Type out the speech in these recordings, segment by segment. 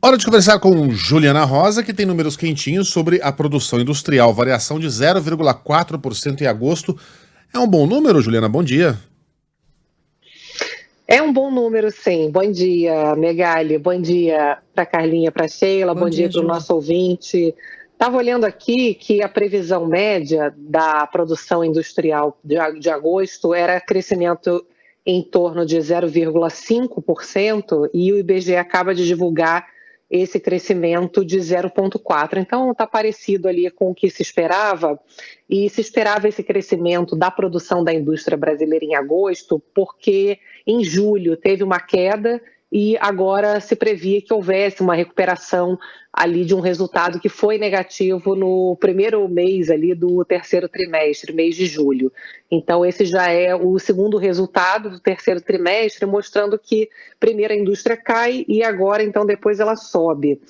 Hora de conversar com Juliana Rosa, que tem números quentinhos sobre a produção industrial, variação de 0,4% em agosto. É um bom número, Juliana? Bom dia. É um bom número, sim. Bom dia, Megali. Bom dia para Carlinha, para Sheila. Bom Bom dia dia, para o Ju. nosso ouvinte. Estava olhando aqui que a previsão média da produção industrial de agosto era crescimento em torno de 0,5% e o IBGE acaba de divulgar esse crescimento de 0,4%. Então, está parecido ali com o que se esperava, e se esperava esse crescimento da produção da indústria brasileira em agosto, porque em julho teve uma queda e agora se previa que houvesse uma recuperação ali de um resultado que foi negativo no primeiro mês ali do terceiro trimestre, mês de julho. Então esse já é o segundo resultado do terceiro trimestre, mostrando que primeiro a indústria cai e agora então depois ela sobe.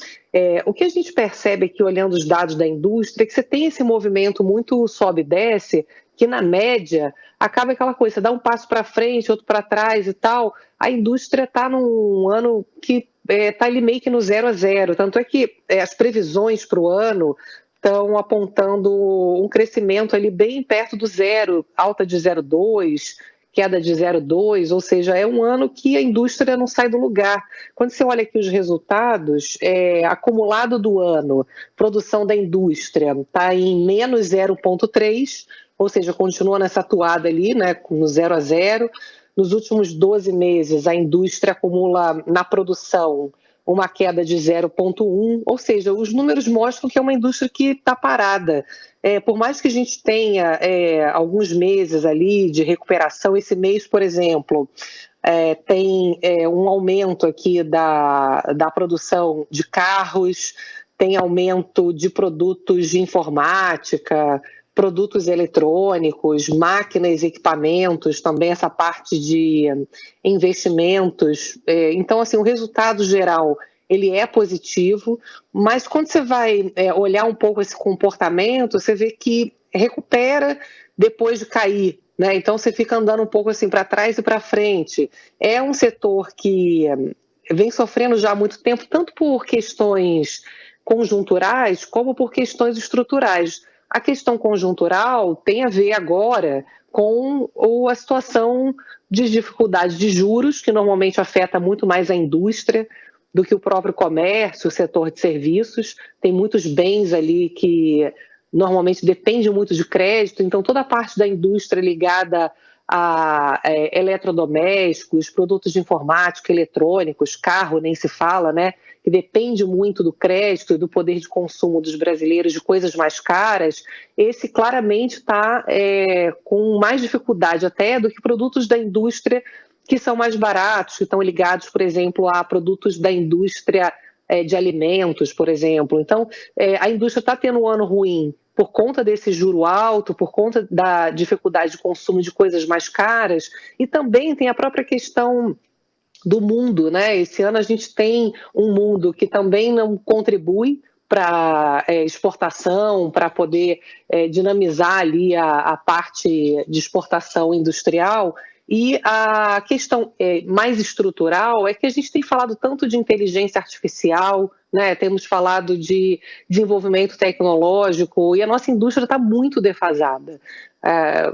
O que a gente percebe aqui olhando os dados da indústria é que você tem esse movimento muito sobe e desce, que na média acaba aquela coisa, você dá um passo para frente, outro para trás e tal. A indústria está num ano que está ali meio que no 0 a 0. Tanto é que as previsões para o ano estão apontando um crescimento ali bem perto do zero, alta de 0,2, queda de 0,2, ou seja, é um ano que a indústria não sai do lugar. Quando você olha aqui os resultados, acumulado do ano, produção da indústria está em menos 0,3, ou seja, continua nessa atuada ali, né, no 0 a 0. Nos últimos 12 meses, a indústria acumula na produção uma queda de 0,1, ou seja, os números mostram que é uma indústria que está parada. Por mais que a gente tenha alguns meses ali de recuperação, esse mês, por exemplo, tem um aumento aqui da produção de carros, tem aumento de produtos de informática, produtos eletrônicos, máquinas e equipamentos, também essa parte de investimentos. Então, assim, o resultado geral, ele é positivo, mas quando você vai olhar um pouco esse comportamento, você vê que recupera depois de cair, né? Então, você fica andando um pouco assim para trás e para frente. É um setor que vem sofrendo já há muito tempo, tanto por questões conjunturais como por questões estruturais. A questão conjuntural tem a ver agora com a situação de dificuldade de juros, que normalmente afeta muito mais a indústria do que o próprio comércio, o setor de serviços. Tem muitos bens ali que normalmente dependem muito de crédito, então toda a parte da indústria ligada a eletrodomésticos, produtos de informática, eletrônicos, carro nem se fala, né? Que depende muito do crédito e do poder de consumo dos brasileiros de coisas mais caras, esse claramente está com mais dificuldade até do que produtos da indústria que são mais baratos, que estão ligados, por exemplo, a produtos da indústria de alimentos, por exemplo. Então, a indústria está tendo um ano ruim por conta desse juro alto, por conta da dificuldade de consumo de coisas mais caras, e também tem a própria questão do mundo, né? Esse ano a gente tem um mundo que também não contribui para exportação, para poder dinamizar ali a parte de exportação industrial. E a questão mais estrutural é que a gente tem falado tanto de inteligência artificial, né? Temos falado de desenvolvimento tecnológico, e a nossa indústria está muito defasada.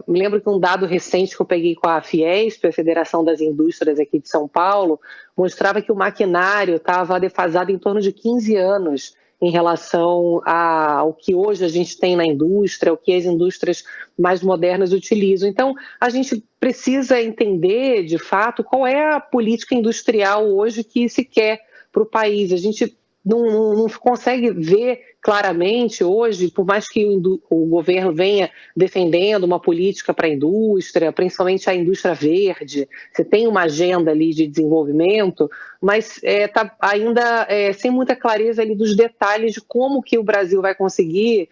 Me lembro que um dado recente que eu peguei com a Fiesp, a Federação das Indústrias aqui de São Paulo, mostrava que o maquinário estava defasado em torno de 15 anos em relação ao que hoje a gente tem na indústria, o que as indústrias mais modernas utilizam. Então, a gente precisa entender, de fato, qual é a política industrial hoje que se quer para o país. A gente não consegue ver claramente hoje, por mais que o governo venha defendendo uma política para a indústria, principalmente a indústria verde, você tem uma agenda ali de desenvolvimento, mas está ainda sem muita clareza ali dos detalhes de como que o Brasil vai conseguir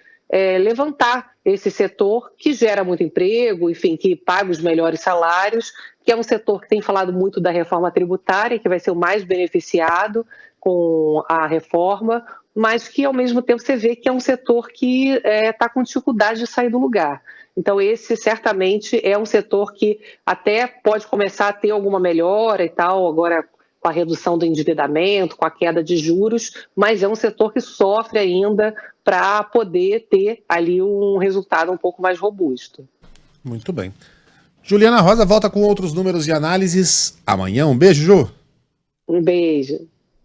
levantar esse setor que gera muito emprego, enfim, que paga os melhores salários, que é um setor que tem falado muito da reforma tributária, que vai ser o mais beneficiado com a reforma, mas que ao mesmo tempo você vê que é um setor que está com dificuldade de sair do lugar. Então esse certamente é um setor que até pode começar a ter alguma melhora e tal, agora com a redução do endividamento, com a queda de juros, mas é um setor que sofre ainda para poder ter ali um resultado um pouco mais robusto. Muito bem. Juliana Rosa volta com outros números e análises amanhã. Um beijo, Ju. Um beijo.